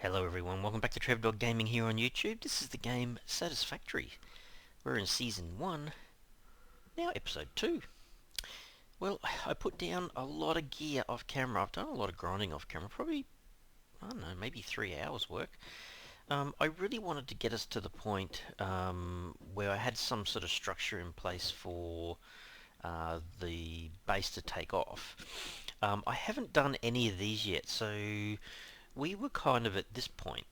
Hello everyone, welcome back to Dog Gaming here on YouTube. This is the game Satisfactory. We're in Season 1, now Episode 2. Well, I put down a lot of gear off camera. I've done a lot of grinding off camera, probably, I don't know, maybe 3 hours work. I really wanted to get us to the point where I had some sort of structure in place for the base to take off. I haven't done any of these yet, so we were kind of at this point.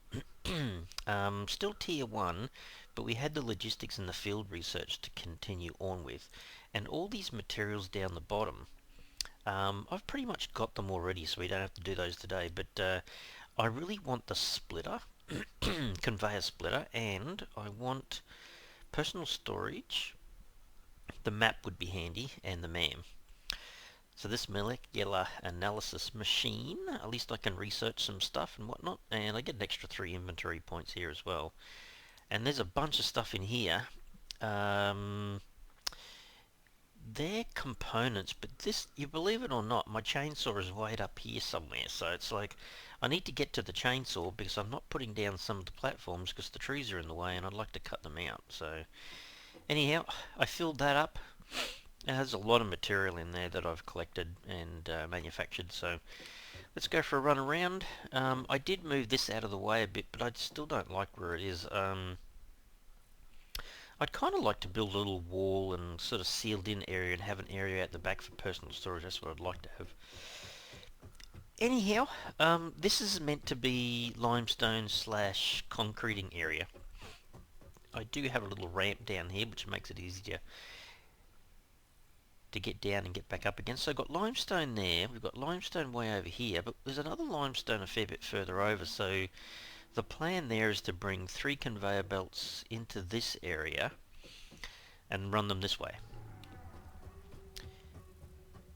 Still tier 1, but we had the logistics and the field research to continue on with. And all these materials down the bottom, I've pretty much got them already, so we don't have to do those today. But I really want the splitter, conveyor splitter, and I want personal storage. The map would be handy, and the MAM. So this molecular analysis machine, at least I can research some stuff and whatnot, and I get an extra 3 inventory points here as well. And there's a bunch of stuff in here. They're components, but this, you believe it or not, my chainsaw is right up here somewhere, so it's like I need to get to the chainsaw because I'm not putting down some of the platforms because the trees are in the way and I'd like to cut them out. So anyhow, I filled that up. It has a lot of material in there that I've collected and manufactured, so let's go for a run around. I did move this out of the way a bit, but I still don't like where it is. I'd kind of like to build a little wall and sort of sealed in area and have an area at the back for personal storage. That's what I'd like to have. Anyhow, this is meant to be limestone / concreting area. I do have a little ramp down here which makes it easier to get down and get back up again. So I've got limestone there, we've got limestone way over here, but there's another limestone a fair bit further over, so the plan there is to bring 3 conveyor belts into this area and run them this way.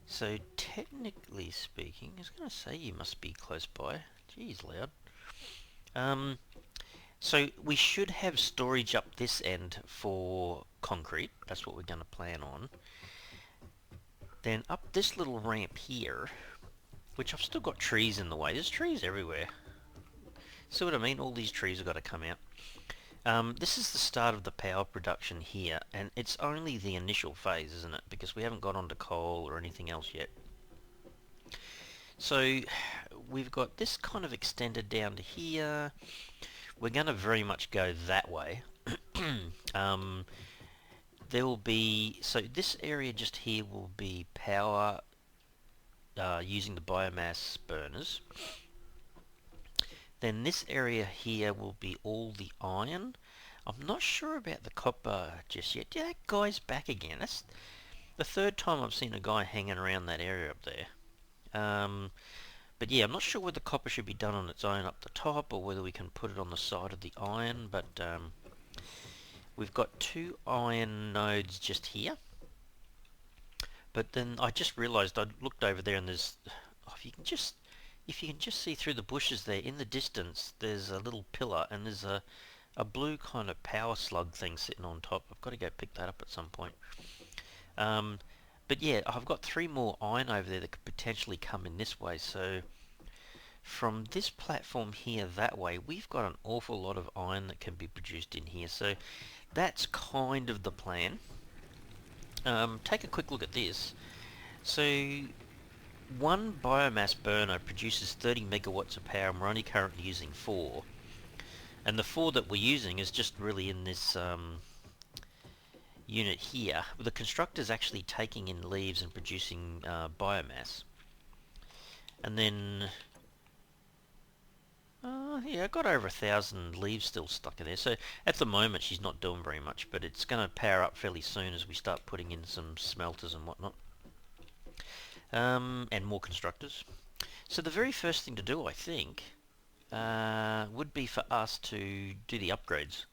So technically speaking, I was going to say you must be close by. Jeez, loud. So we should have storage up this end for concrete. That's what we're going to plan on. Then up this little ramp here, which I've still got trees in the way. There's trees everywhere. See what I mean? All these trees have got to come out. This is the start of the power production here, and it's only the initial phase, isn't it? Because we haven't got onto coal or anything else yet. So we've got this kind of extended down to here. We're going to very much go that way. There will be, so this area just here will be power using the biomass burners. Then this area here will be all the iron. I'm not sure about the copper just yet. Yeah, that guy's back again. That's the 3rd time I've seen a guy hanging around that area up there. But yeah, I'm not sure whether the copper should be done on its own up the top or whether we can put it on the side of the iron, but we've got 2 iron nodes just here. But then I just realized, I looked over there and there's, if you can just see through the bushes there, in the distance there's a little pillar and there's a blue kind of power slug thing sitting on top. I've got to go pick that up at some point. But yeah, I've got 3 more iron over there that could potentially come in this way, so from this platform here that way, we've got an awful lot of iron that can be produced in here, so that's kind of the plan. Take a quick look at this. So 1 biomass burner produces 30 megawatts of power, and we're only currently using 4. And the 4 that we're using is just really in this unit here. The constructor's actually taking in leaves and producing biomass. And then yeah, I got over 1,000 leaves still stuck in there. So at the moment she's not doing very much, but it's going to power up fairly soon as we start putting in some smelters and whatnot. And more constructors. So the very first thing to do, I think, would be for us to do the upgrades.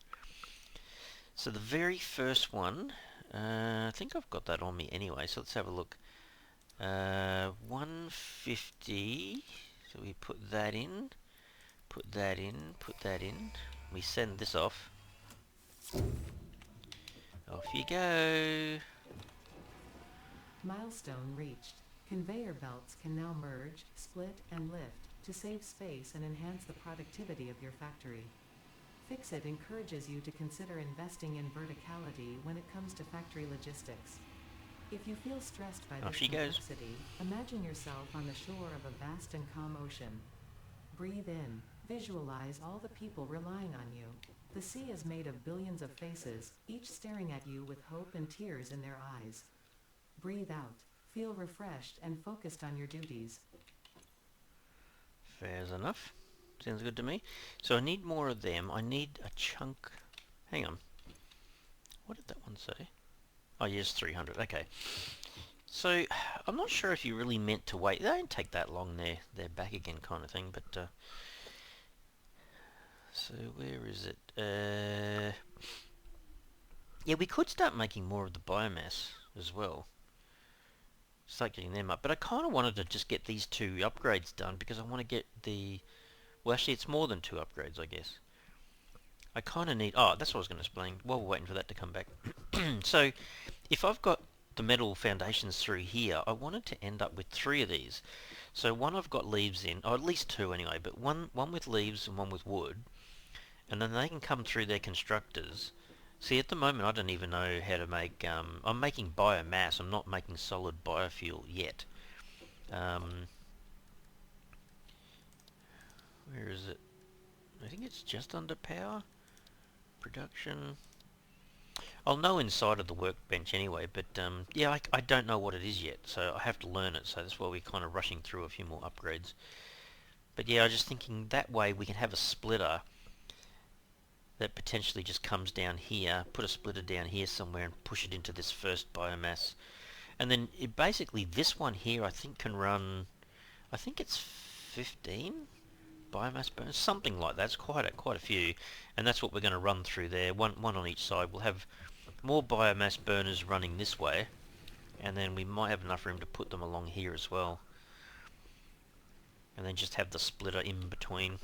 So the very first one, I think I've got that on me anyway, so let's have a look. 150, so we put that in, put that in, put that in. We send this off. Off you go. Milestone reached. Conveyor belts can now merge, split, and lift to save space and enhance the productivity of your factory. Fixit encourages you to consider investing in verticality when it comes to factory logistics. If you feel stressed by Off this she goes. complexity, imagine yourself on the shore of a vast and calm ocean. Breathe in. Visualize all the people relying on you. The sea is made of billions of faces, each staring at you with hope and tears in their eyes. Breathe out. Feel refreshed and focused on your duties. Fair enough. Sounds good to me. So I need more of them. I need a chunk. Hang on. What did that one say? Oh, yes, 300. Okay. So I'm not sure if you really meant to wait. They don't take that long. They're back again, kind of thing. But so where is it? Yeah, we could start making more of the biomass as well. Start getting them up. But I kind of wanted to just get these 2 upgrades done because I want to get the... Well, actually, it's more than 2 upgrades, I guess. I kind of need... Oh, that's what I was going to explain while we're waiting for that to come back. So, if I've got the metal foundations through here, I wanted to end up with 3 of these. So one I've got leaves in, or at least 2 anyway, but one with leaves and one with wood. And then they can come through their constructors. See, at the moment I don't even know how to make... I'm making biomass, I'm not making solid biofuel yet. Where is it? I think it's just under power. Production. I'll know inside of the workbench anyway, but yeah, I don't know what it is yet, so I have to learn it, so that's why we're kind of rushing through a few more upgrades. But yeah, I was just thinking that way we can have a splitter that potentially just comes down here, put a splitter down here somewhere and push it into this first biomass. And then basically this one here I think can run, I think it's 15 biomass burners, something like that. It's quite a few, and that's what we're going to run through there, one on each side. We'll have more biomass burners running this way, and then we might have enough room to put them along here as well, and then just have the splitter in between,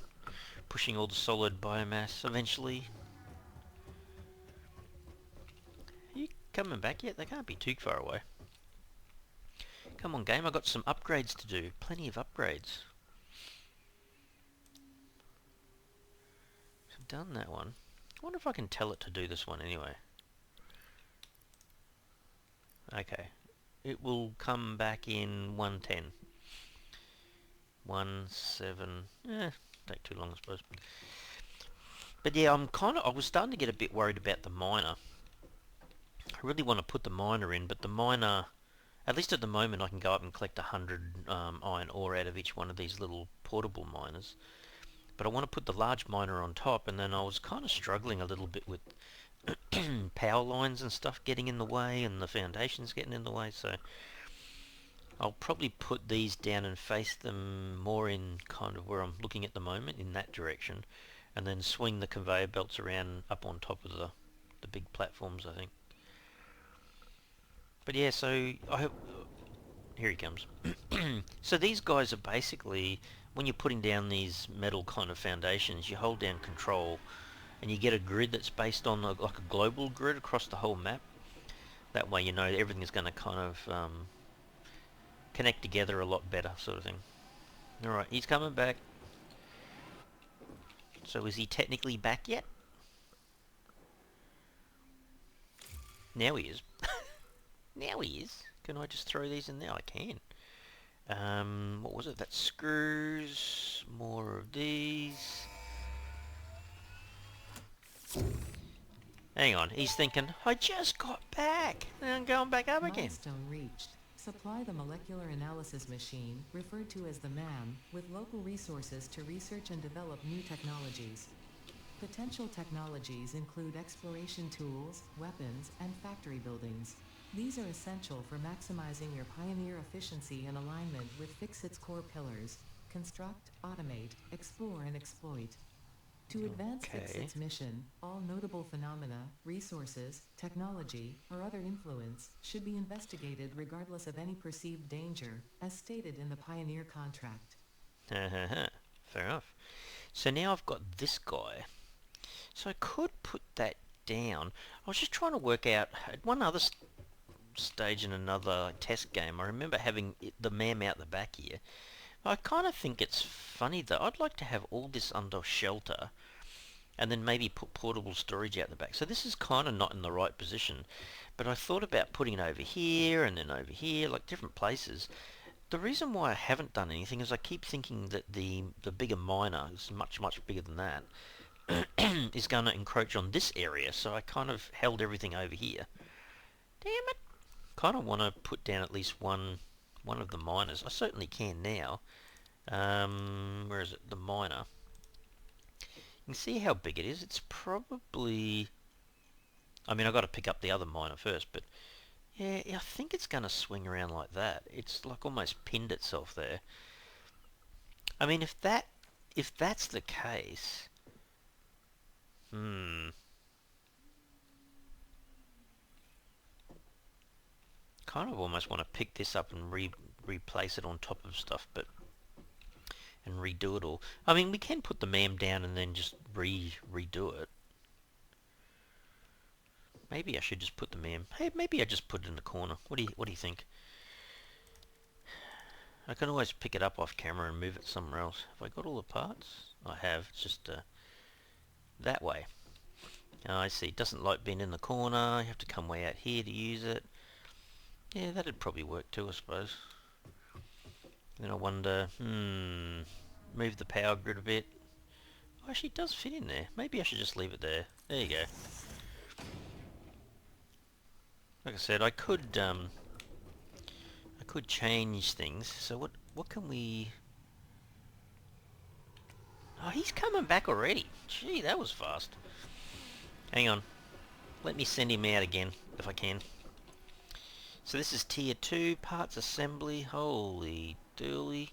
pushing all the solid biomass eventually. Are you coming back yet? They can't be too far away. Come on, game, I've got some upgrades to do. Plenty of upgrades. I've done that one. I wonder if I can tell it to do this one anyway. Okay. It will come back in 110. 17. Take too long, I suppose. But yeah, I was starting to get a bit worried about the miner. I really want to put the miner in, but the miner, at least at the moment, I can go up and collect 100 iron ore out of each one of these little portable miners. But I want to put the large miner on top, and then I was kind of struggling a little bit with power lines and stuff getting in the way, and the foundations getting in the way, so I'll probably put these down and face them more in kind of where I'm looking at the moment, in that direction, and then swing the conveyor belts around up on top of the big platforms, I think. But yeah, so I hope... Here he comes. So these guys are basically, when you're putting down these metal kind of foundations, you hold down control and you get a grid that's based on like a global grid across the whole map. That way you know everything is going to kind of connect together a lot better, sort of thing. Alright, he's coming back. So is he technically back yet? Now he is. Now he is. Can I just throw these in there? I can. What was it? That screws. More of these. Hang on, he's thinking, I just got back, and I'm going back up again. Milestone reached. Supply the molecular analysis machine, referred to as the MAM, with local resources to research and develop new technologies. Potential technologies include exploration tools, weapons, and factory buildings. These are essential for maximizing your Pioneer efficiency in alignment with Fixit's core pillars: construct, automate, explore, and exploit. To advance Fixit's mission, all notable phenomena, resources, technology, or other influence should be investigated regardless of any perceived danger, as stated in the Pioneer contract. Fair enough. So now I've got this guy. So I could put that down. I was just trying to work out, at one other stage in another test game, I remember having the MAM out the back here, I kind of think it's funny though. I'd like to have all this under shelter and then maybe put portable storage out the back. So this is kind of not in the right position. But I thought about putting it over here and then over here, like different places. The reason why I haven't done anything is I keep thinking that the bigger miner is much bigger than that is going to encroach on this area. So I kind of held everything over here. Damn it! Kind of want to put down at least one of the miners. I certainly can now. Where is it? The miner. You can see how big it is. It's probably... I mean, I've got to pick up the other miner first, but yeah, I think it's going to swing around like that. It's like almost pinned itself there. I mean, if that's the case, kind of almost want to pick this up and replace it on top of stuff, but and redo it all. I mean, we can put the MAM down and then just redo it. Maybe I should just put the MAM. Hey, maybe I just put it in the corner. What do you think? I can always pick it up off camera and move it somewhere else. Have I got all the parts? I have. It's just that way. Oh, I see. It doesn't like being in the corner. You have to come way out here to use it. Yeah, that'd probably work too, I suppose. Then I wonder, move the power grid a bit. Oh, actually, it does fit in there. Maybe I should just leave it there. There you go. Like I said, I could change things. So what can we... Oh, he's coming back already. Gee, that was fast. Hang on. Let me send him out again, if I can. So this is tier 2, parts assembly. Holy dooly.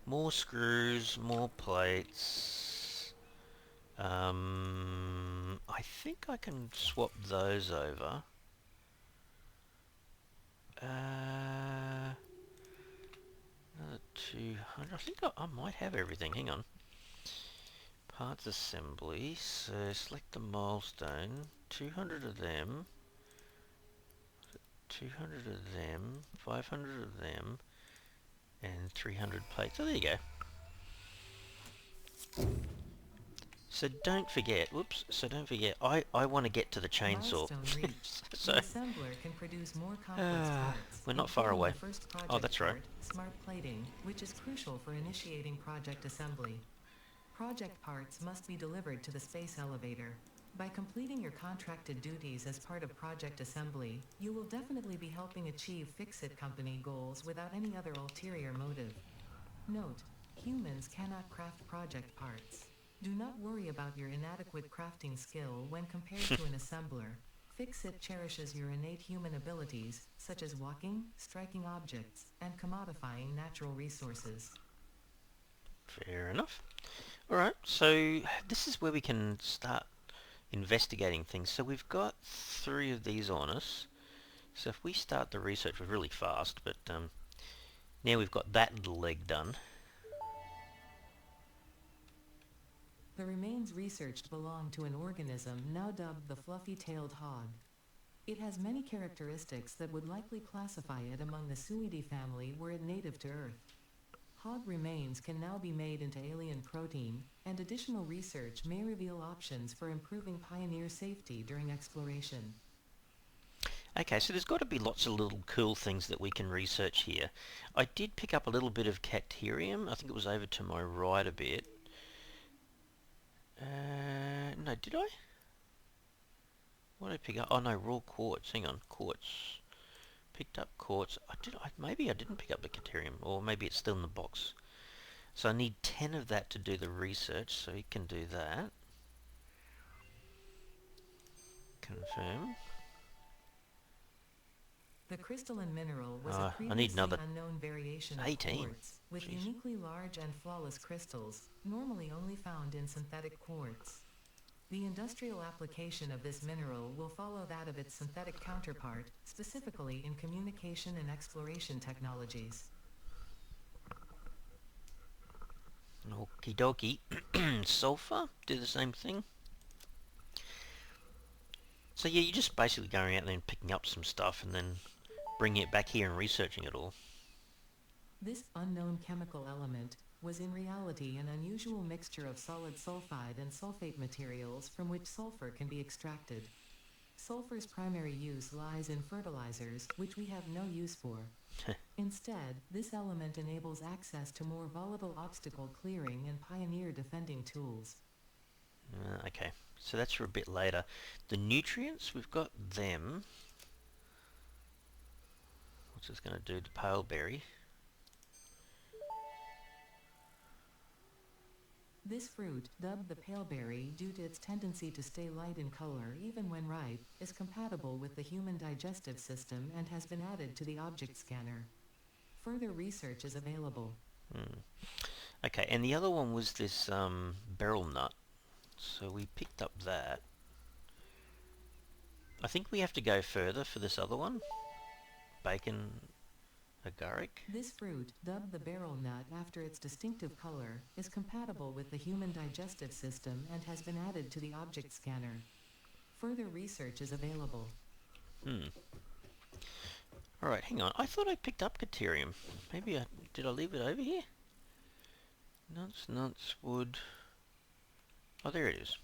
More screws, more plates. I think I can swap those over. Another 200. I think I might have everything. Hang on. Parts assembly. So select the milestone. 200 of them. 200 of them. 500 of them. And 300 plates. So there you go. So don't forget, I want to get to the chainsaw. Milestone reached. So, the assembler can produce more complex parts. we're not far including away. The first project Oh, that's right. part, smart plating, which is crucial for initiating project assembly. Project parts must be delivered to the space elevator. By completing your contracted duties as part of project assembly, you will definitely be helping achieve Fix-It Company goals without any other ulterior motive. Note: humans cannot craft project parts. Do not worry about your inadequate crafting skill when compared to an assembler. Fix-It cherishes your innate human abilities, such as walking, striking objects, and commodifying natural resources. Fair enough. Alright, so this is where we can start investigating things. So we've got 3 of these on us. So if we start the research, we're really fast, but now we've got that little leg done. The remains researched belong to an organism now dubbed the fluffy-tailed hog. It has many characteristics that would likely classify it among the Suidae family were it native to Earth. Hog remains can now be made into alien protein, and additional research may reveal options for improving pioneer safety during exploration. Okay, so there's got to be lots of little cool things that we can research here. I did pick up a little bit of cacterium. I think it was over to my right a bit. No, did I? What did I pick up? Oh no, raw quartz. Hang on, quartz. Picked up quartz. Maybe I didn't pick up the cacterium, or maybe it's still in the box. So I need 10 of that to do the research, so you can do that. Confirm. The crystalline mineral was I a need previously another unknown variation of 18. quartz, with Jeez. uniquely large and flawless crystals, normally only found in synthetic quartz. The industrial application of this mineral will follow that of its synthetic counterpart, specifically in communication and exploration technologies. Okie dokie. Sulfur, do the same thing. So yeah, you're just basically going out there and picking up some stuff and then bringing it back here and researching it all. This unknown chemical element was in reality an unusual mixture of solid sulfide and sulfate materials from which sulfur can be extracted. Sulfur's primary use lies in fertilizers, which we have no use for. Instead, this element enables access to more volatile obstacle clearing and pioneer defending tools. Okay, so that's for a bit later. The nutrients, we've got them. What's this going to do to pale berry? This fruit, dubbed the paleberry due to its tendency to stay light in color even when ripe, is compatible with the human digestive system and has been added to the object scanner. Further research is available. Okay, and the other one was this beryl nut. So we picked up that. I think we have to go further for this other one. Bacon agaric. This fruit, dubbed the beryl nut after its distinctive color, is compatible with the human digestive system and has been added to the object scanner. Further research is available. Alright, hang on. I thought I picked up Caterium. Maybe did I leave it over here? Nuts, wood. Oh, there it is.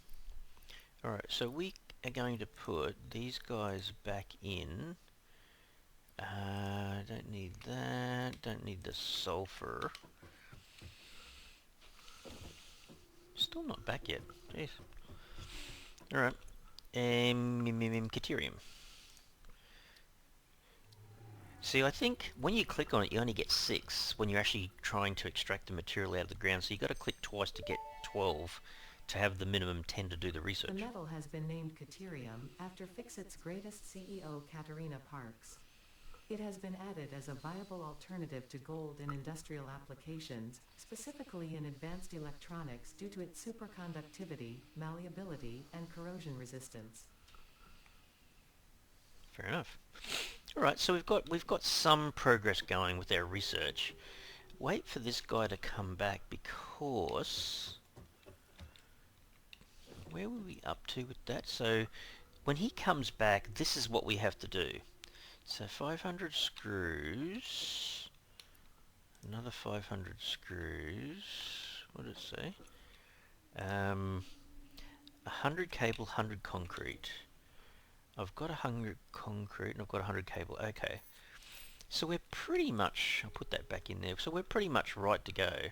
Alright, so we are going to put these guys back in. Don't need that. Don't need the sulfur. Still not back yet. Jeez. Alright. Caterium. See, I think when you click on it, you only get 6 when you're actually trying to extract the material out of the ground. So you've got to click twice to get 12 to have the minimum 10 to do the research. The metal has been named Caterium after Fixit's greatest CEO, Katerina Parks. It has been added as a viable alternative to gold in industrial applications, specifically in advanced electronics due to its superconductivity, malleability, and corrosion resistance. Fair enough. Alright, so we've got some progress going with our research. Wait for this guy to come back because... Where were we up to with that? So when he comes back, this is what we have to do. So 500 screws, another 500 screws, what did it say? 100 cable, 100 concrete. I've got 100 concrete and I've got 100 cable, okay. So we're pretty much, I'll put that back in there, so we're pretty much right to go.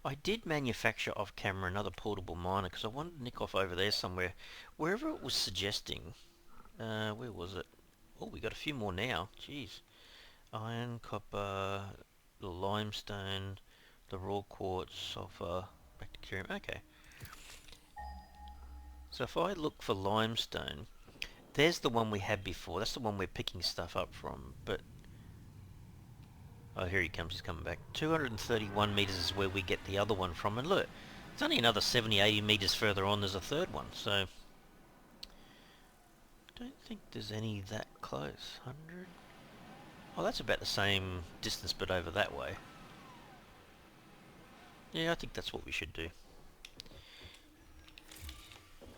I did manufacture off camera another portable miner because I wanted to nick off over there somewhere. Wherever it was suggesting, where was it? Oh, we got a few more now. Jeez. Iron, copper, the limestone, the raw quartz, sulfur, bacterium. Okay. So if I look for limestone, there's the one we had before. That's the one we're picking stuff up from. But oh, here he comes. He's coming back. 231 meters is where we get the other one from. And look, it's only another 70, 80 meters further on. There's a third one. So don't think there's any that close. 100. Oh, that's about the same distance, but over that way. Yeah, I think that's what we should do.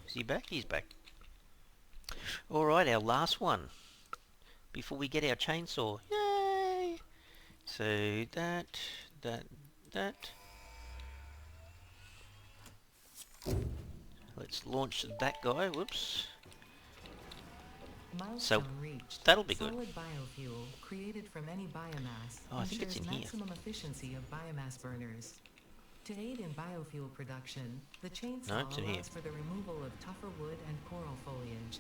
Is he back? He's back. Alright, our last one. Before we get our chainsaw. Yay! So that. Let's launch that guy. Whoops. Milestone reached. That'll be good. Solid biofuel created from any biomass Oh, I think it's ensures in here. maximum efficiency of biomass burners. To aid in biofuel production, the chainsaw No, it's in here. allows for the removal of tougher wood and coral foliage.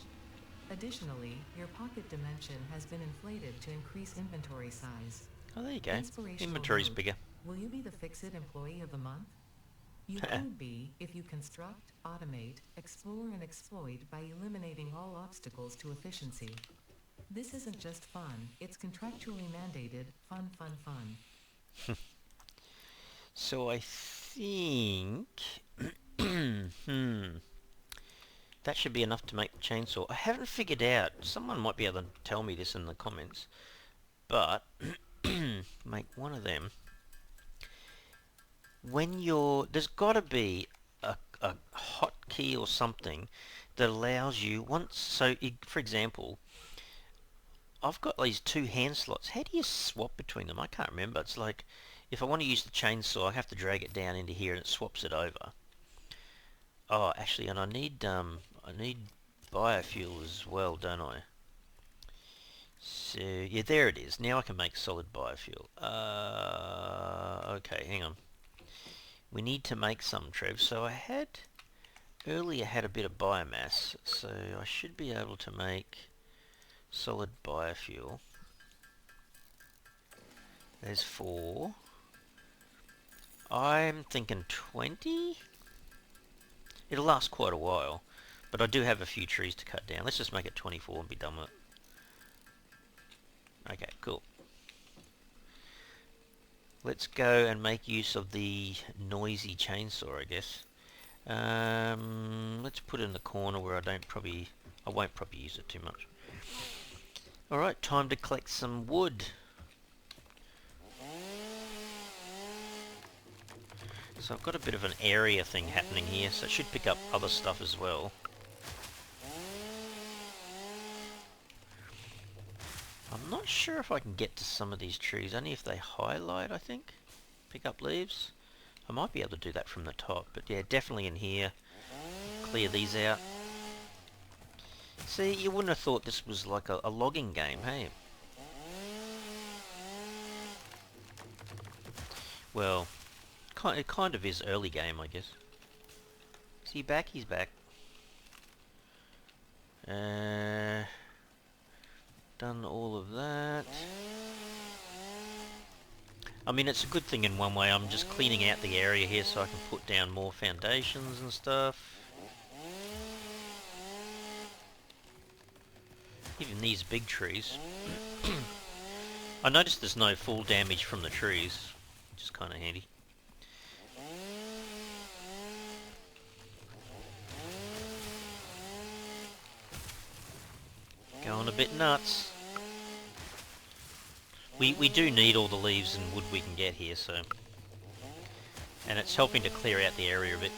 Additionally, your pocket dimension has been inflated to increase inventory size. Oh, there you go. Inspirational Inventory's note. bigger. Will you be the Fixit Employee of the Month? You could be if you construct, automate, explore, and exploit by eliminating all obstacles to efficiency. This isn't just fun, it's contractually mandated, fun. So I think... that should be enough to make the chainsaw. I haven't figured out. Someone might be able to tell me this in the comments. But make one of them. When you're... There's got to be a hotkey or something that allows you... For example, I've got these two hand slots. How do you swap between them? I can't remember. It's like if I want to use the chainsaw, I have to drag it down into here and it swaps it over. Oh, actually, and I need biofuel as well, don't I? So yeah, there it is. Now I can make solid biofuel. Okay, hang on. We need to make some, Trev. So I had earlier had a bit of biomass, so I should be able to make solid biofuel. There's 4. I'm thinking 20? It'll last quite a while, but I do have a few trees to cut down. Let's just make it 24 and be done with it. Okay, cool. Let's go and make use of the noisy chainsaw, I guess. Let's put it in the corner where I won't probably use it too much. Alright, time to collect some wood. So I've got a bit of an area thing happening here, so it should pick up other stuff as well. I'm not sure if I can get to some of these trees, only if they highlight, I think. Pick up leaves. I might be able to do that from the top, but yeah, definitely in here. Clear these out. See, you wouldn't have thought this was like a logging game, hey? Well, it kind of is early game, I guess. Is he back? He's back. Done all of that. I mean, it's a good thing in one way. I'm just cleaning out the area here so I can put down more foundations and stuff. Even these big trees. I noticed there's no full damage from the trees, which is kind of handy. Going a bit nuts. We do need all the leaves and wood we can get here, so... And it's helping to clear out the area a bit.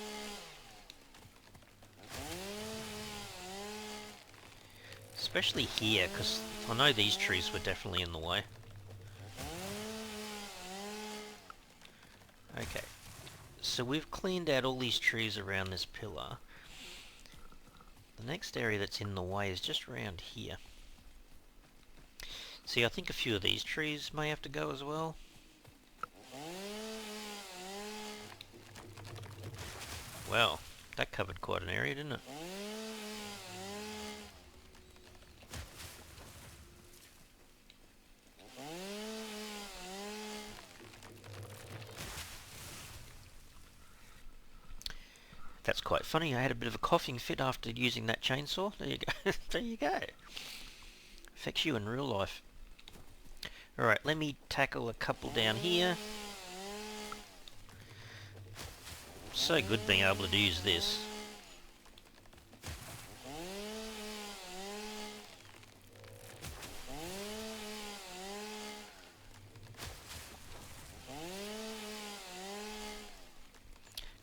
Especially here, because I know these trees were definitely in the way. Okay. So we've cleaned out all these trees around this pillar. The next area that's in the way is just around here. See, I think a few of these trees may have to go as well. Well, that covered quite an area, didn't it? That's quite funny. I had a bit of a coughing fit after using that chainsaw. There you go. There you go. Affects you in real life. Alright, let me tackle a couple down here. So good being able to use this.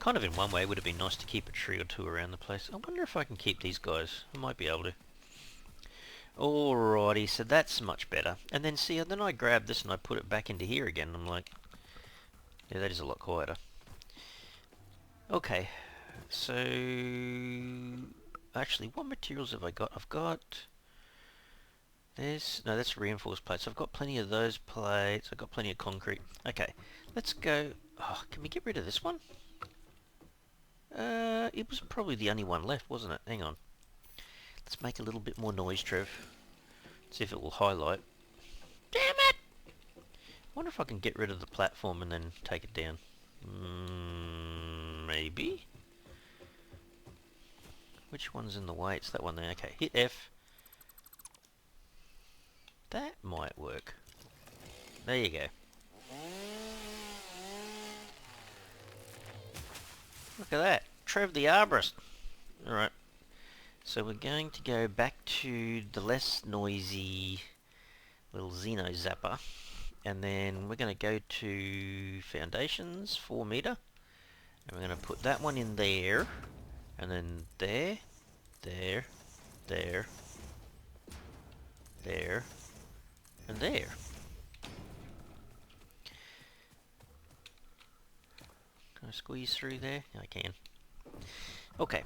Kind of in one way it would have been nice to keep a tree or two around the place. I wonder if I can keep these guys. I might be able to. Alrighty, so that's much better. And then see, then I grab this and I put it back into here again. I'm like, yeah, that is a lot quieter. Okay, so actually, what materials have I got? I've got no, that's reinforced plates. I've got plenty of those plates. I've got plenty of concrete. Okay, let's go. Oh, can we get rid of this one? It was probably the only one left, wasn't it? Hang on. Let's make a little bit more noise, Trev. See if it will highlight. Damn it! I wonder if I can get rid of the platform and then take it down. Maybe? Which one's in the way? It's that one there. Okay, hit F. That might work. There you go. Look at that. Trev the Arborist. Alright. So we're going to go back to the less noisy little Xeno Zapper. And then we're going to go to Foundations, 4 meter. And we're going to put that one in there. And then there, there, there, there, And there. Can I squeeze through there? I can. Okay,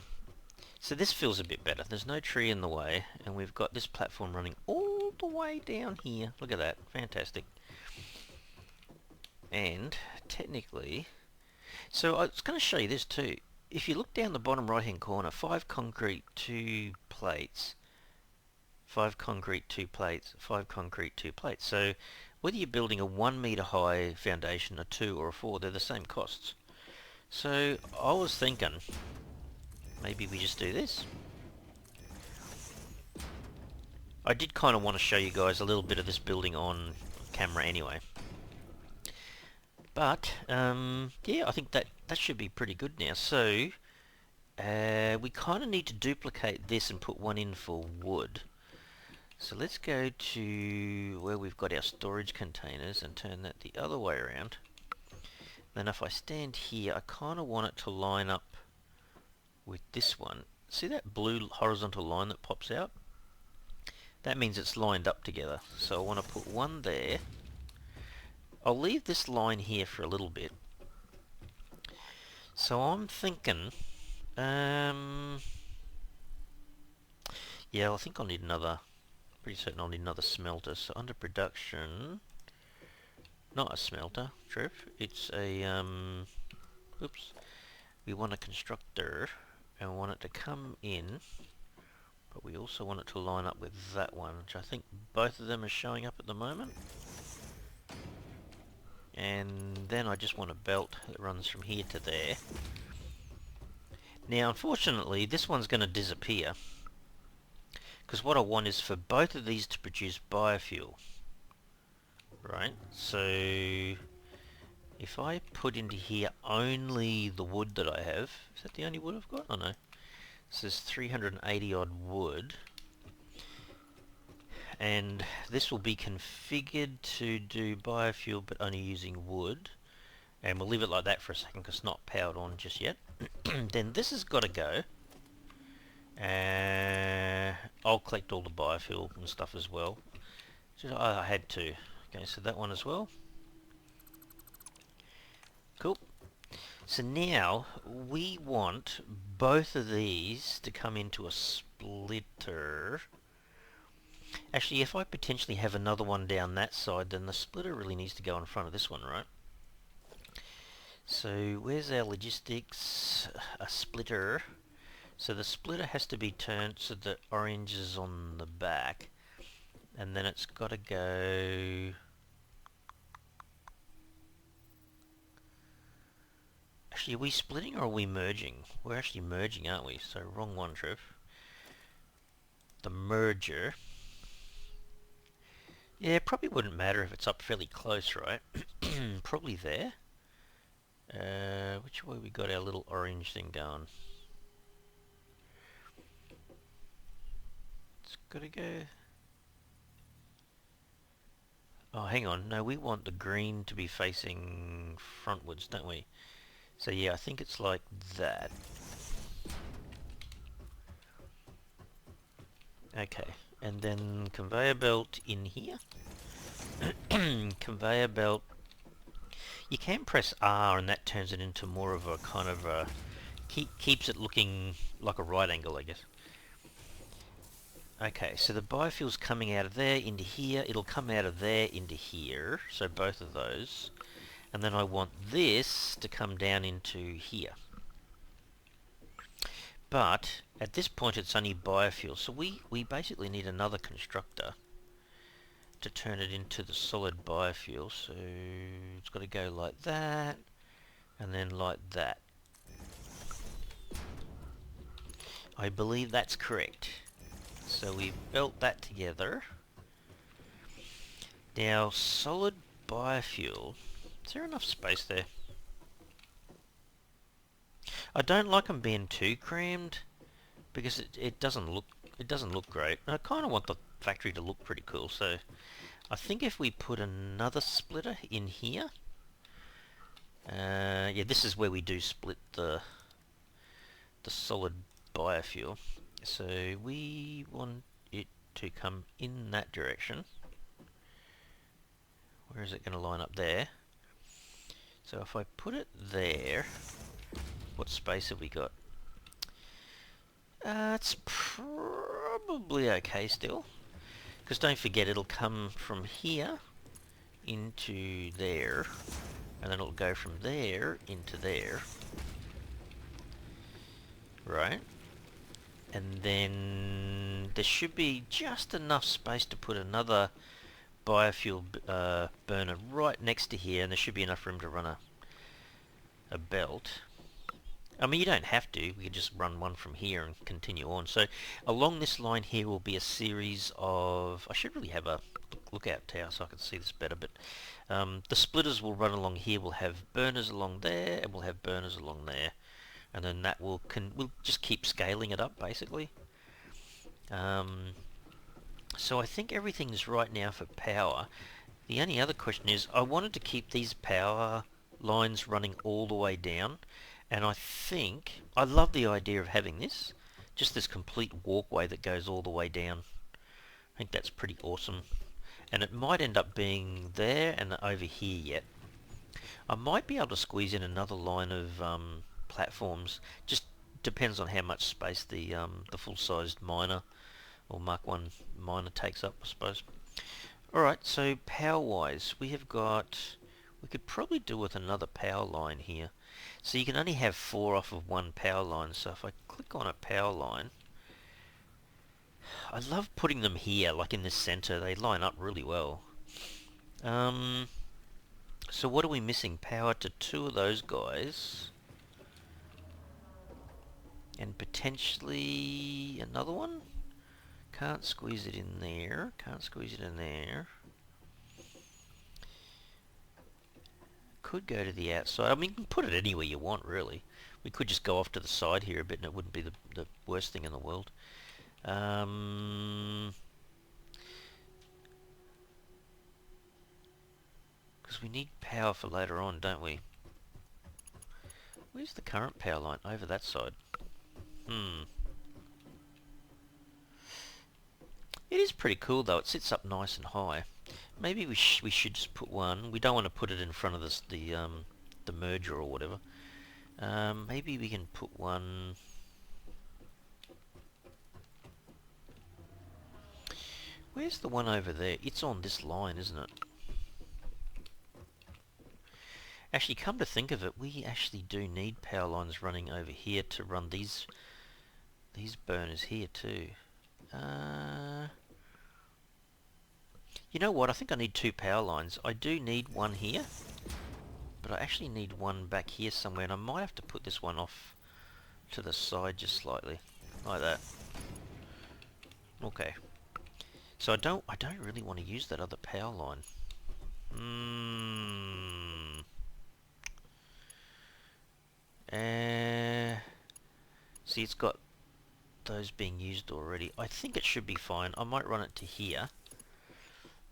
so this feels a bit better. There's no tree in the way, and we've got this platform running all the way down here. Look at that. Fantastic. And technically, so I was going to show you this too. If you look down the bottom right hand corner, 5 concrete, 2 plates, 5 concrete, 2 plates, 5 concrete, 2 plates. So whether you're building a 1 meter high foundation, a 2 or a 4, they're the same costs. So I was thinking, maybe we just do this. I did kind of want to show you guys a little bit of this building on camera anyway. But, yeah, I think that should be pretty good now. So, we kind of need to duplicate this and put one in for wood. So let's go to where we've got our storage containers and turn that the other way around. Then if I stand here, I kind of want it to line up with this one. See that blue horizontal line that pops out? That means it's lined up together. So I want to put one there. I'll leave this line here for a little bit. So I'm thinking, yeah, I think I'll need another, pretty certain I'll need another smelter. So under production, not a smelter, Trev, it's a, oops, we want a constructor, and we want it to come in, but we also want it to line up with that one, which I think both of them are showing up at the moment. And then I just want a belt that runs from here to there. Now, unfortunately, this one's going to disappear, because what I want is for both of these to produce biofuel. Right, so if I put into here only the wood that I have, is that the only wood I've got? Oh no, this is 380 odd wood, and this will be configured to do biofuel but only using wood, and we'll leave it like that for a second because it's not powered on just yet. Then this has got to go. I'll collect all the biofuel and stuff as well. I had to. Okay, so that one as well. Cool. So now we want both of these to come into a splitter. Actually, if I potentially have another one down that side, then the splitter really needs to go in front of this one, right? So where's our logistics? A splitter. So the splitter has to be turned so the orange is on the back, and then it's got to go. Actually, are we splitting or are we merging? We're actually merging, aren't we? So wrong one, Trev. The merger. Yeah, it probably wouldn't matter if it's up fairly close, right? Probably there. Which way we got our little orange thing going? It's gotta go. Oh, hang on. No, we want the green to be facing frontwards, don't we? So yeah, I think it's like that. Okay, and then conveyor belt in here. Conveyor belt. You can press R and that turns it into more of a kind of a... keeps it looking like a right angle, I guess. Okay, so the biofuel's coming out of there into here. It'll come out of there into here. So both of those. And then I want this to come down into here. But at this point it's only biofuel. So we basically need another constructor to turn it into the solid biofuel. So it's got to go like that. And then like that. I believe that's correct. So we built that together. Now, solid biofuel. Is there enough space there? I don't like them being too crammed because it doesn't look great. I kind of want the factory to look pretty cool. So I think if we put another splitter in here, yeah, this is where we do split the solid biofuel. So we want it to come in that direction. Where is it going to line up there? So if I put it there, what space have we got? It's probably okay still. Because don't forget, it'll come from here into there, and then it'll go from there into there. Right? And then there should be just enough space to put another biofuel burner right next to here, and there should be enough room to run a belt. I mean, you don't have to. We could just run one from here and continue on. So along this line here will be a series of... I should really have a lookout tower so I can see this better, but the splitters will run along here. We'll have burners along there, and we'll have burners along there. And then that we'll just keep scaling it up, basically. So I think everything's right now for power. The only other question is, I wanted to keep these power lines running all the way down, and I think, I love the idea of having this, just this complete walkway that goes all the way down. I think that's pretty awesome. And it might end up being there and over here yet. I might be able to squeeze in another line of platforms, just depends on how much space the full-sized miner or Mark 1 miner takes up, I suppose. Alright, so power-wise, we could probably do with another power line here. So you can only have 4 off of one power line, so if I click on a power line, I love putting them here, like in the center, they line up really well. So what are we missing? Power to 2 of those guys. And potentially another one? Can't squeeze it in there, can't squeeze it in there. Could go to the outside. I mean, you can put it anywhere you want, really. We could just go off to the side here a bit and it wouldn't be the worst thing in the world. Because we need power for later on, don't we? Where's the current power line? Over that side. It is pretty cool though, it sits up nice and high. Maybe we should just put one. We don't want to put it in front of this, the merger or whatever. Maybe we can put one... Where's the one over there? It's on this line, isn't it? Actually, come to think of it, we actually do need power lines running over here to run these burners here too. You know what? I think I need 2 power lines. I do need one here, but I actually need one back here somewhere, and I might have to put this one off to the side just slightly, like that. Okay. So I don't really want to use that other power line. See, it's got those being used already. I think it should be fine. I might run it to here,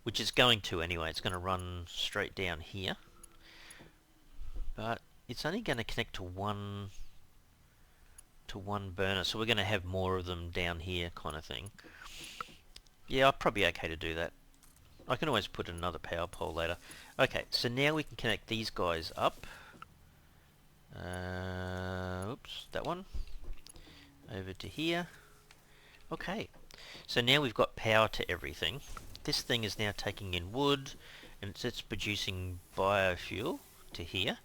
which it's going to anyway. It's going to run straight down here, but it's only going to connect to one burner, so we're going to have more of them down here, kind of thing. Yeah, I'm probably okay to do that. I can always put in another power pole later. Okay, so now we can connect these guys up. Oops, that one. Over to here. Okay, so now we've got power to everything. This thing is now taking in wood, and it's producing biofuel to here.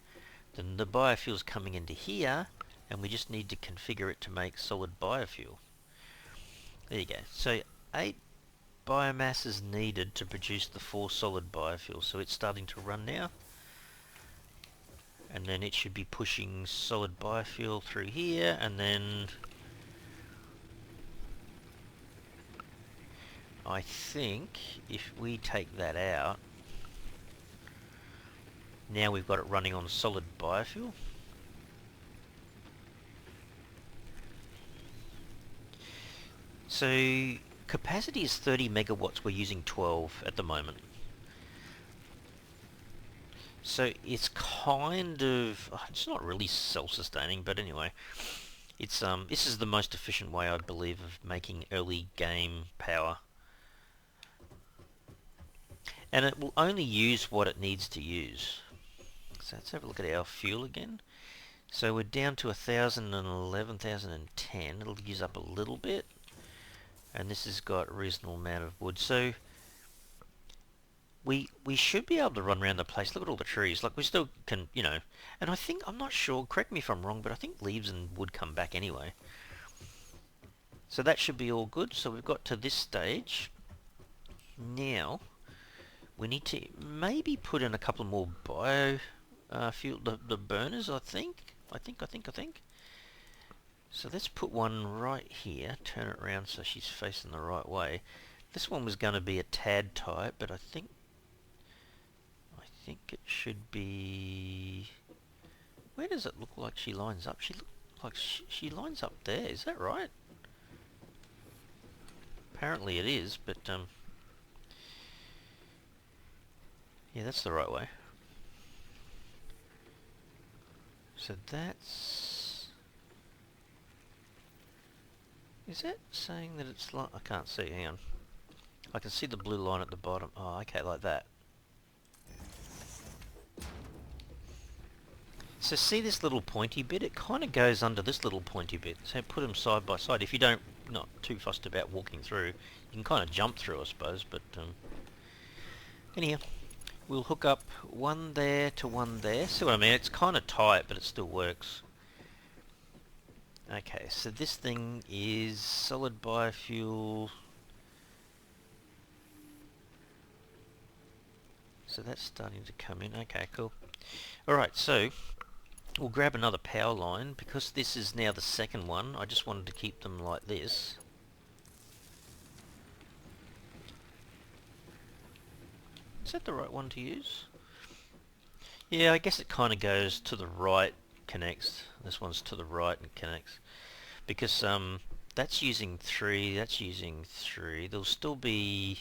Then the biofuel's coming into here, and we just need to configure it to make solid biofuel. There you go. So 8 biomass is needed to produce the 4 solid biofuel. So it's starting to run now. And then it should be pushing solid biofuel through here, and then I think if we take that out, now we've got it running on solid biofuel. So capacity is 30 megawatts, we're using 12 at the moment. So it's kind of, it's not really self-sustaining, but anyway, it's this is the most efficient way, I believe, of making early game power. and it will only use what it needs to use. So let's have a look at our fuel again. So we're down to 1,011, 1,010. It'll use up a little bit, and this has got a reasonable amount of wood. So we should be able to run around the place. Look at all the trees. Like, we still can, you know. And I think, I'm not sure, correct me if I'm wrong, but I think leaves and wood come back anyway. So that should be all good. So we've got to this stage. Now we need to maybe put in a couple more bio fuel, the burners, I think. I think. So let's put one right here, turn it around so she's facing the right way. This one was going to be a tad type, but I think it should be... Where does it look like she lines up? She looks like she lines up there, is that right? Apparently it is, but yeah, that's the right way. So that's... Is that saying that it's like... I can't see, hang on. I can see the blue line at the bottom. Oh, okay, like that. So see this little pointy bit? It kind of goes under this little pointy bit. So put them side by side. If you don't, not too fussed about walking through, you can kind of jump through, I suppose. But anyhow, we'll hook up one there to one there. See what I mean? It's kind of tight, but it still works. Okay, so this thing is solid biofuel. So that's starting to come in. Okay, cool. Alright, so we'll grab another power line. Because this is now the second one, I just wanted to keep them like this. Is that the right one to use? Yeah, I guess it kind of goes to the right, connects. This one's to the right and connects. Because that's using 3, that's using 3. There'll still be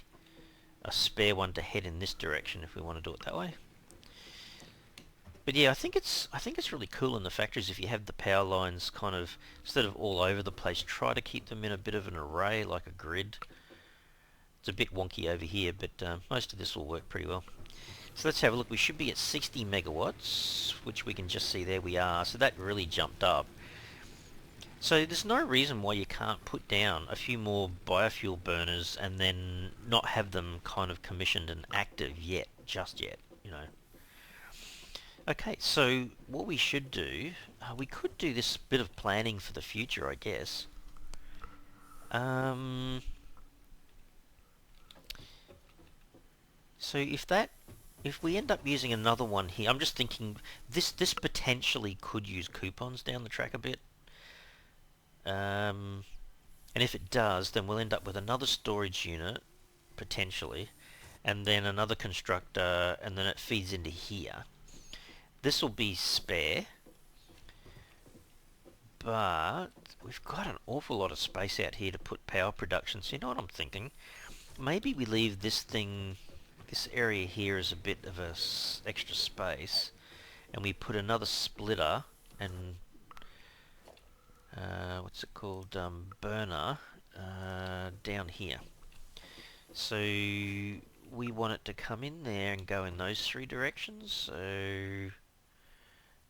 a spare one to head in this direction if we want to do it that way. But yeah, I think it's really cool in the factories if you have the power lines kind of, instead of all over the place, try to keep them in a bit of an array, like a grid. It's a bit wonky over here, but most of this will work pretty well. So let's have a look. We should be at 60 megawatts, which we can just see there we are. So that really jumped up. So there's no reason why you can't put down a few more biofuel burners and then not have them kind of commissioned and active yet, just yet, you know. Okay, so what we should do, we could do this bit of planning for the future, I guess. So if we end up using another one here, I'm just thinking this potentially could use coupons down the track a bit. And if it does, then we'll end up with another storage unit, potentially, and then another constructor, and then it feeds into here. This will be spare, but we've got an awful lot of space out here to put power production. So you know what I'm thinking? Maybe we leave this thing, this area here is a bit of a extra space, and we put another splitter and what's it called, burner down here. So we want it to come in there and go in those 3 directions. So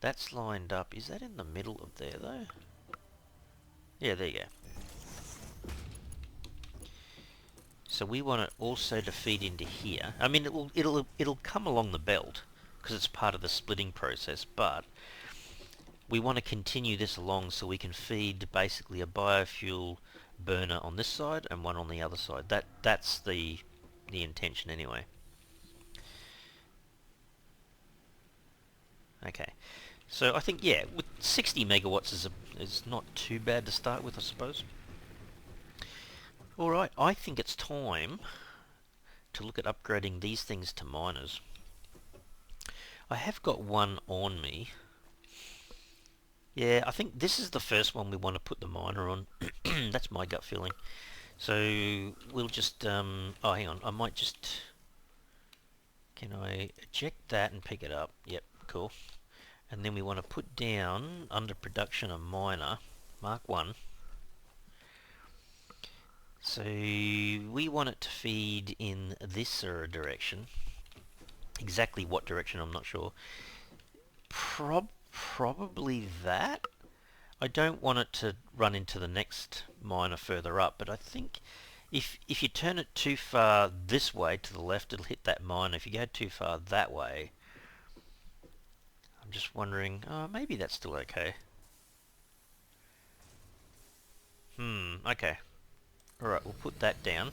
that's lined up. Is that in the middle of there though? Yeah, there you go. So we want it also to feed into here. I mean, it'll come along the belt because it's part of the splitting process, but we want to continue this along so we can feed basically a biofuel burner on this side and one on the other side. That's the intention anyway. Okay, so I think, yeah, with 60 megawatts is not too bad to start with, I suppose. Alright, I think it's time to look at upgrading these things to miners. I have got one on me. Yeah, I think this is the first one we want to put the miner on. That's my gut feeling. So we'll just, oh hang on, I might just, can I eject that and pick it up? Yep, cool. And then we want to put down, under production, a miner, Mark 1. So we want it to feed in this direction. Exactly what direction, I'm not sure. Probably that. I don't want it to run into the next miner further up, but I think if you turn it too far this way to the left, it'll hit that mine. If you go too far that way, I'm just wondering, oh, maybe that's still okay. Okay. Alright, we'll put that down.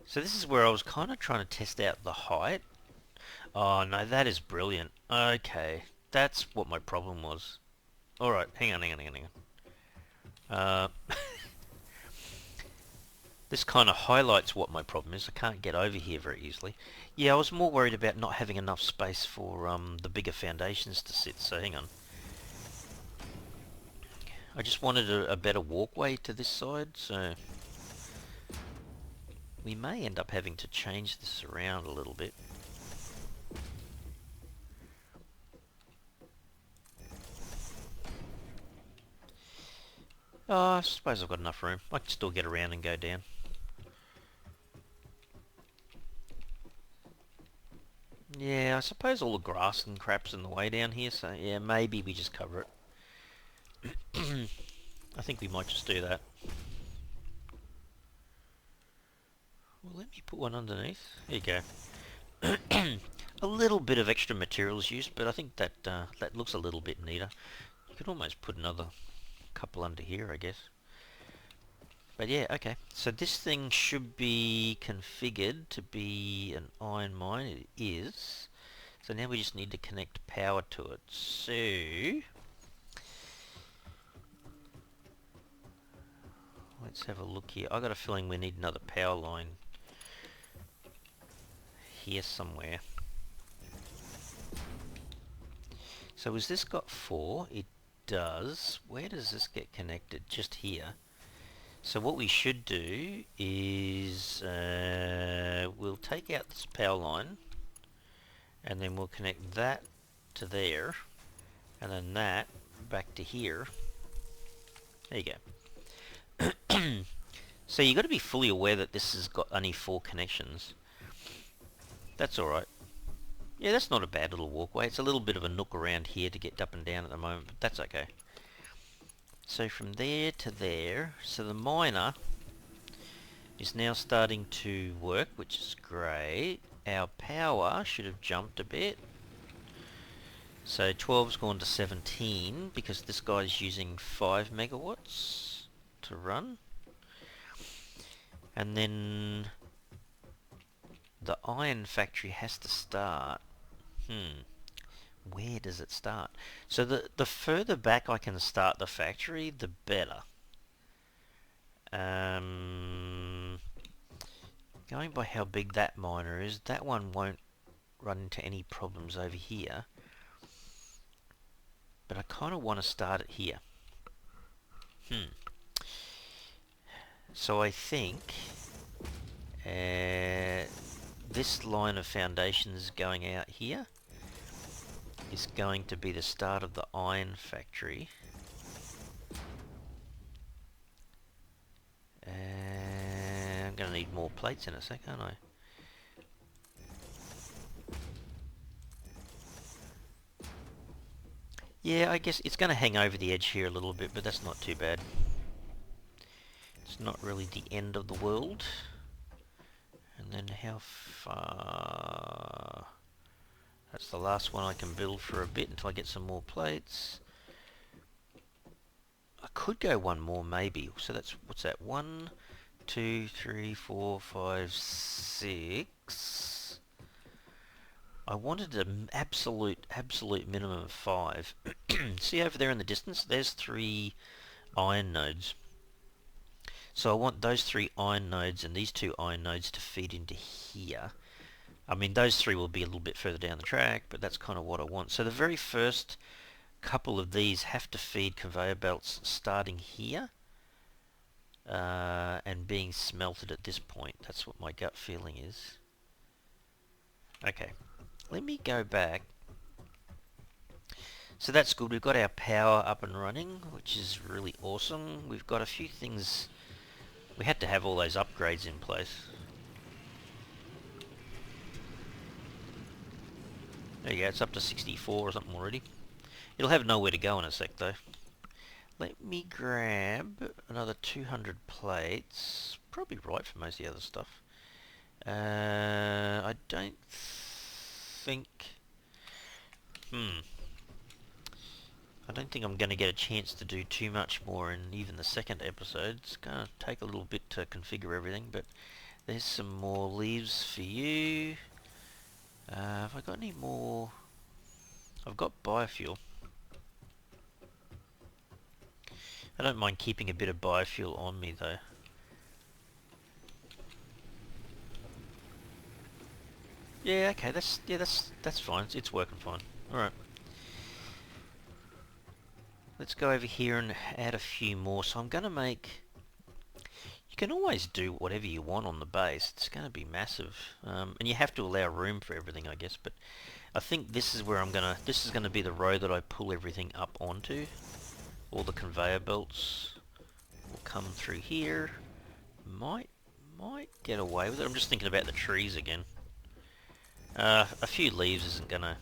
So this is where I was kind of trying to test out the height. Oh no, that is brilliant. Okay, that's what my problem was. Alright, hang on. Uh, this kind of highlights what my problem is. I can't get over here very easily. Yeah, I was more worried about not having enough space for the bigger foundations to sit, so hang on. I just wanted a better walkway to this side, so we may end up having to change this around a little bit. Oh, I suppose I've got enough room. I can still get around and go down. Yeah, I suppose all the grass and crap's in the way down here, so yeah, maybe we just cover it. I think we might just do that. Well, let me put one underneath. There you go. A little bit of extra materials used, but I think that that looks a little bit neater. You could almost put another couple under here, I guess. But yeah, okay. So this thing should be configured to be an iron mine. It is. So now we just need to connect power to it. So let's have a look here. I got a feeling we need another power line here somewhere. So has this got 4? It does. Where does this get connected? Just here. So what we should do is we'll take out this power line and then we'll connect that to there and then that back to here. There you go. So you've got to be fully aware that this has got only 4 connections. That's alright. Yeah, that's not a bad little walkway. It's a little bit of a nook around here to get up and down at the moment, but that's okay. So from there to there, so the miner is now starting to work, which is great. Our power should have jumped a bit. So 12's gone to 17 because this guy's using 5 megawatts to run. And then the iron factory has to start. Where does it start? So the further back I can start the factory, the better. Going by how big that miner is, that one won't run into any problems over here. But I kind of want to start it here. So I think this line of foundations going out here is going to be the start of the iron factory. I'm going to need more plates in a sec, aren't I? Yeah, I guess it's going to hang over the edge here a little bit, but that's not too bad. It's not really the end of the world. And then how far... That's the last one I can build for a bit until I get some more plates. I could go one more maybe. So that's, what's that? 1, 2, 3, 4, 5, 6. I wanted an absolute minimum of 5. See over there in the distance? There's 3 iron nodes. So I want those 3 iron nodes and these 2 iron nodes to feed into here. I mean, those 3 will be a little bit further down the track, but that's kind of what I want. So the very first couple of these have to feed conveyor belts starting here and being smelted at this point. That's what my gut feeling is. Okay, let me go back. So that's good. We've got our power up and running, which is really awesome. We've got a few things. We had to have all those upgrades in place. There you go, it's up to 64 or something already. It'll have nowhere to go in a sec though. Let me grab another 200 plates. Probably right for most of the other stuff. I don't think... I don't think I'm going to get a chance to do too much more in even the second episode. It's going to take a little bit to configure everything, but there's some more leaves for you. Have I got any more? I've got biofuel. I don't mind keeping a bit of biofuel on me though. Yeah, okay, that's fine. It's working fine. Alright. Let's go over here and add a few more. So I'm gonna make... You can always do whatever you want on the base. It's gonna be massive. And you have to allow room for everything, I guess, but I think this is where I'm gonna... This is gonna be the row that I pull everything up onto. All the conveyor belts will come through here. Might get away with it. I'm just thinking about the trees again. A few leaves isn't gonna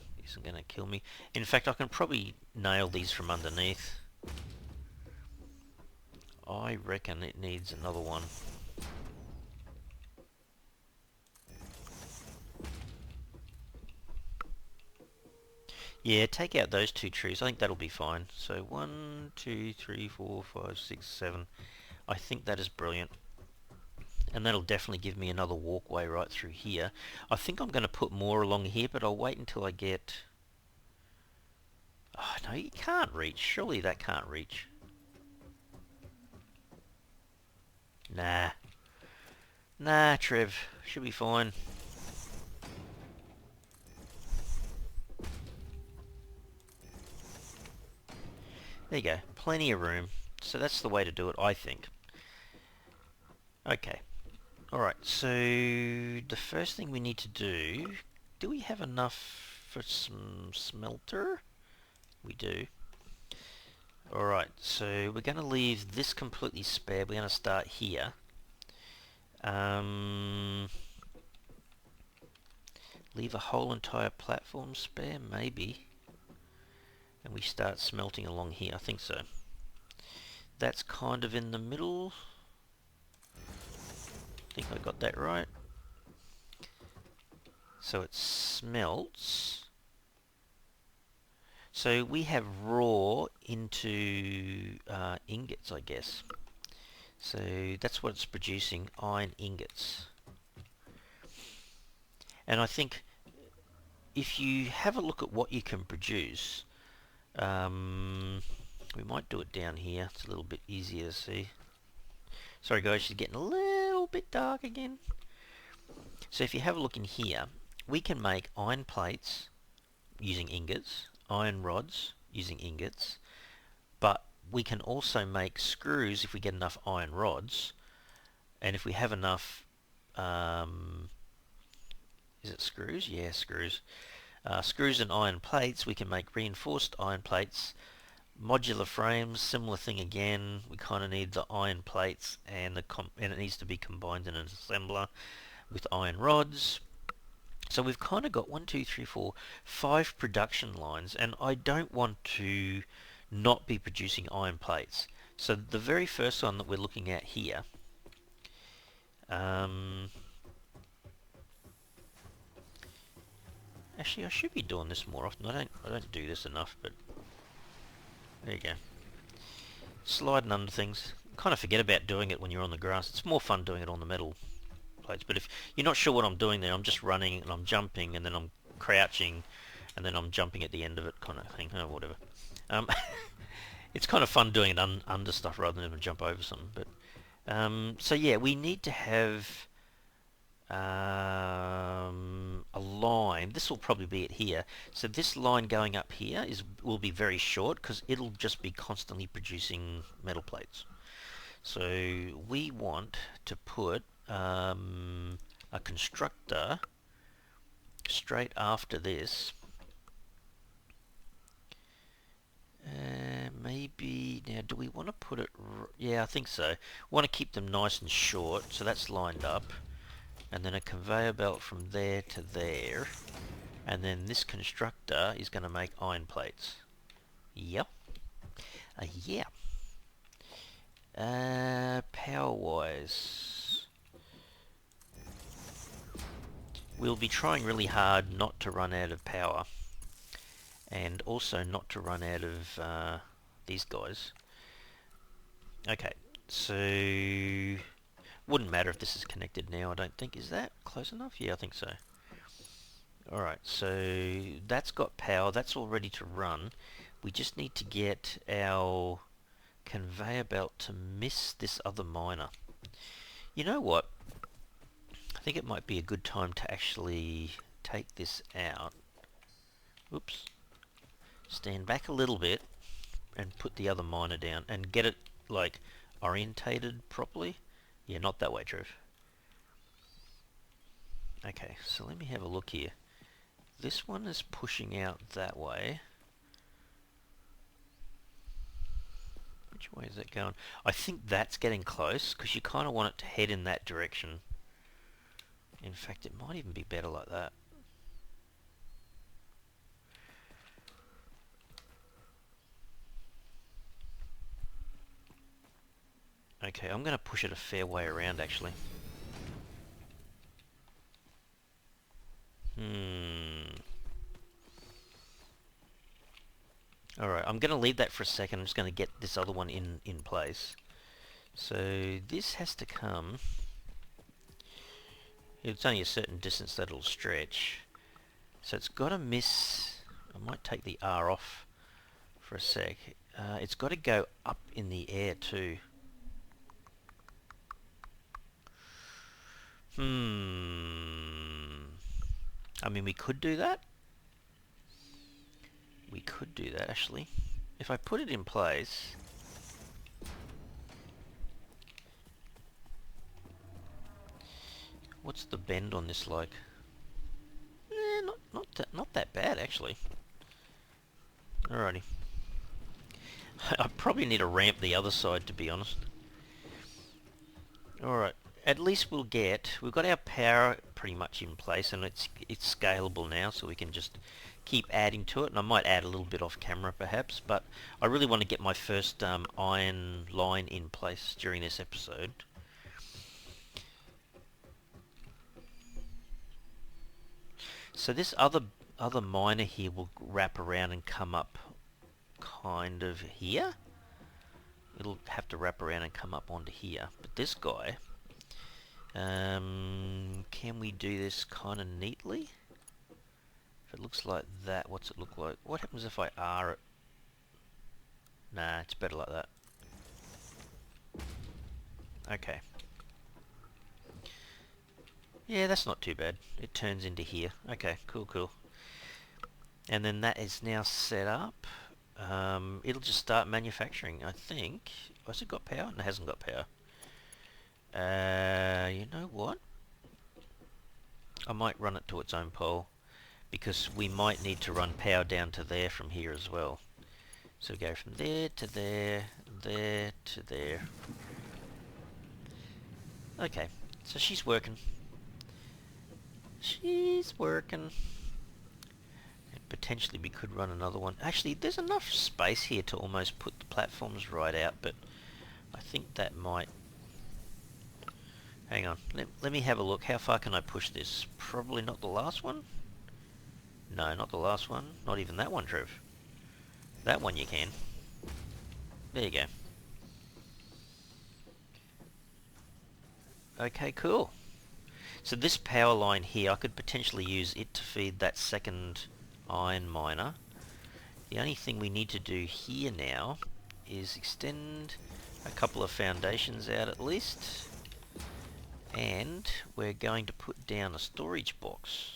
kill me. In fact, I can probably nail these from underneath. I reckon it needs another one. Yeah, take out those two trees. I think that'll be fine. So 1, 2, 3, 4, 5, 6, 7. I think that is brilliant. And that'll definitely give me another walkway right through here. I think I'm going to put more along here, but I'll wait until I get... Oh, no, you can't reach. Surely that can't reach. Nah. Nah, Trev. Should be fine. There you go. Plenty of room. So that's the way to do it, I think. Okay. Alright, so the first thing we need to do... Do we have enough for some smelter? We do. Alright, so we're going to leave this completely spare. We're going to start here. Leave a whole entire platform spare? Maybe. And we start smelting along here. I think so. That's kind of in the middle. I think I got that right. So it smelts. So we have raw into ingots, I guess. So that's what it's producing, iron ingots. And I think if you have a look at what you can produce, we might do it down here. It's a little bit easier to see. Sorry guys, she's getting a little bit dark again. So if you have a look in here, we can make iron plates using ingots, iron rods using ingots, but we can also make screws if we get enough iron rods, and if we have enough, is it screws? Yeah, screws. Screws and iron plates, we can make reinforced iron plates. Modular frames, similar thing again. We kind of need the iron plates and it needs to be combined in an assembler with iron rods. So we've kind of got 1, 2, 3, 4, 5 production lines, and I don't want to not be producing iron plates. So the very first one that we're looking at here, actually I should be doing this more often. I don't do this enough, but there you go. Sliding under things. Kind of forget about doing it when you're on the grass. It's more fun doing it on the metal plates. But if you're not sure what I'm doing there, I'm just running and I'm jumping and then I'm crouching and then I'm jumping at the end of it, kind of thing. Oh, whatever. It's kind of fun doing it under stuff rather than even jump over something. But so yeah, we need to have a line. This will probably be it here. So this line going up here will be very short because it'll just be constantly producing metal plates. So we want to put a constructor straight after this. Maybe now, do we want to put it? Yeah, I think so. We want to keep them nice and short, so that's lined up, and then a conveyor belt from there to there, And then this constructor is going to make iron plates. Yep. Yeah. Power-wise, we'll be trying really hard not to run out of power, and also not to run out of these guys. Okay, so wouldn't matter if this is connected now, I don't think. Is that close enough? Yeah, I think so. Alright, so that's got power, that's all ready to run. We just need to get our conveyor belt to miss this other miner. You know what? I think it might be a good time to actually take this out. Oops. Stand back a little bit and put the other miner down and get it, like, orientated properly. Yeah, not that way, Trev. Okay, so let me have a look here. This one is pushing out that way. Which way is that going? I think that's getting close, because you kind of want it to head in that direction. In fact, it might even be better like that. Okay, I'm going to push it a fair way around, actually. Alright, I'm going to leave that for a second. I'm just going to get this other one in place. So this has to come... It's only a certain distance that it'll stretch. So it's got to miss... I might take the R off for a sec. It's got to go up in the air too. I mean, we could do that. We could do that, actually. If I put it in place... What's the bend on this like? Not that bad, actually. Alrighty. I probably need to ramp the other side, to be honest. Alright. At least we've got our power pretty much in place, and it's scalable now, so we can just keep adding to it. And I might add a little bit off camera, perhaps, but I really want to get my first iron line in place during this episode. So this other miner here will wrap around and come up kind of here. It'll have to wrap around and come up onto here. But this guy, can we do this kind of neatly? If it looks like that, what's it look like? What happens if I R it? Nah, it's better like that. Okay. Yeah, that's not too bad. It turns into here. Okay, cool. And then that is now set up. It'll just start manufacturing, I think. Has it got power? No, it hasn't got power. You know what? I might run it to its own pole, because we might need to run power down to there from here as well. So go from there to there, there to there. Okay, so she's working. She's working. And potentially we could run another one. Actually, there's enough space here to almost put the platforms right out, but I think that might... Hang on, let me have a look. How far can I push this? Probably not the last one? No, not the last one. Not even that one, Trev. That one you can. There you go. Okay, cool. So this power line here, I could potentially use it to feed that second iron miner. The only thing we need to do here now is extend a couple of foundations out at least. And we're going to put down a storage box.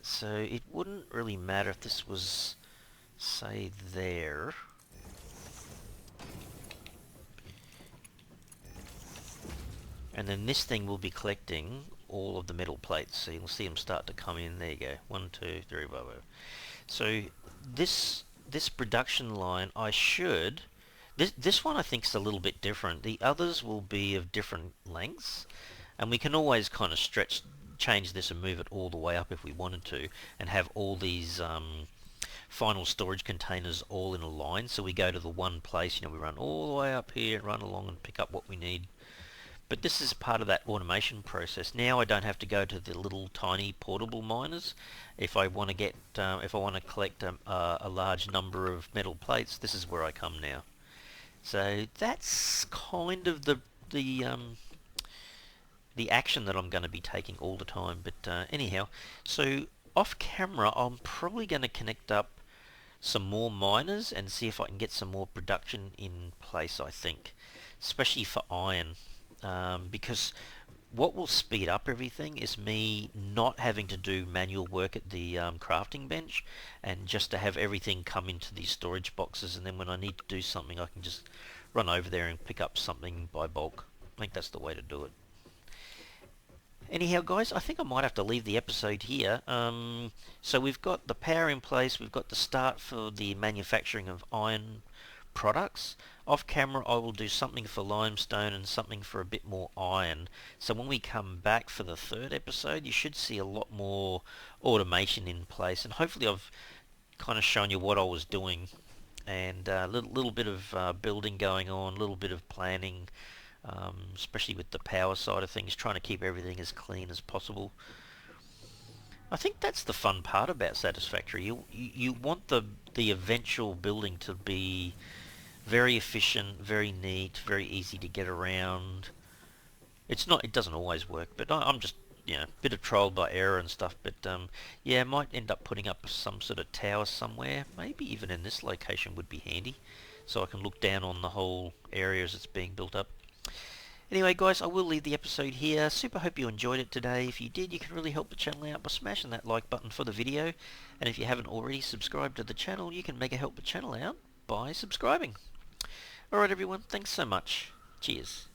So it wouldn't really matter if this was, say, there. And then this thing will be collecting all of the metal plates. So you'll see them start to come in. There you go. 1, 2, 3, blah, blah. So this production line, I should... This one I think is a little bit different. The others will be of different lengths. And we can always kind of stretch change this and move it all the way up if we wanted to, and have all these final storage containers all in a line. So we go to the one place, we run all the way up here, run along and pick up what we need. But this is part of that automation process. Now I don't have to go to the little tiny portable miners. If I want to collect a large number of metal plates, this is where I come now. So that's kind of the action that I'm going to be taking all the time. But anyhow, so off camera, I'm probably going to connect up some more miners and see if I can get some more production in place, I think, especially for iron. Because what will speed up everything is me not having to do manual work at the crafting bench, and just to have everything come into these storage boxes, and then when I need to do something I can just run over there and pick up something by bulk. I think that's the way to do it. Anyhow guys, I think I might have to leave the episode here. So we've got the power in place, we've got the start for the manufacturing of iron products. Off camera I will do something for limestone and something for a bit more iron. So when we come back for the third episode, you should see a lot more automation in place, and hopefully I've kind of shown you what I was doing, and a little bit of building going on, a little bit of planning, especially with the power side of things, trying to keep everything as clean as possible. I think that's the fun part about Satisfactory. You want the eventual building to be very efficient, very neat, very easy to get around. It doesn't always work, but I'm just, a bit of trial by error and stuff. But yeah, I might end up putting up some sort of tower somewhere. Maybe even in this location would be handy, so I can look down on the whole area as it's being built up. Anyway guys, I will leave the episode here. Super hope you enjoyed it today. If you did, you can really help the channel out by smashing that like button for the video. And if you haven't already subscribed to the channel, you can mega help the channel out by subscribing. Alright everyone, thanks so much. Cheers.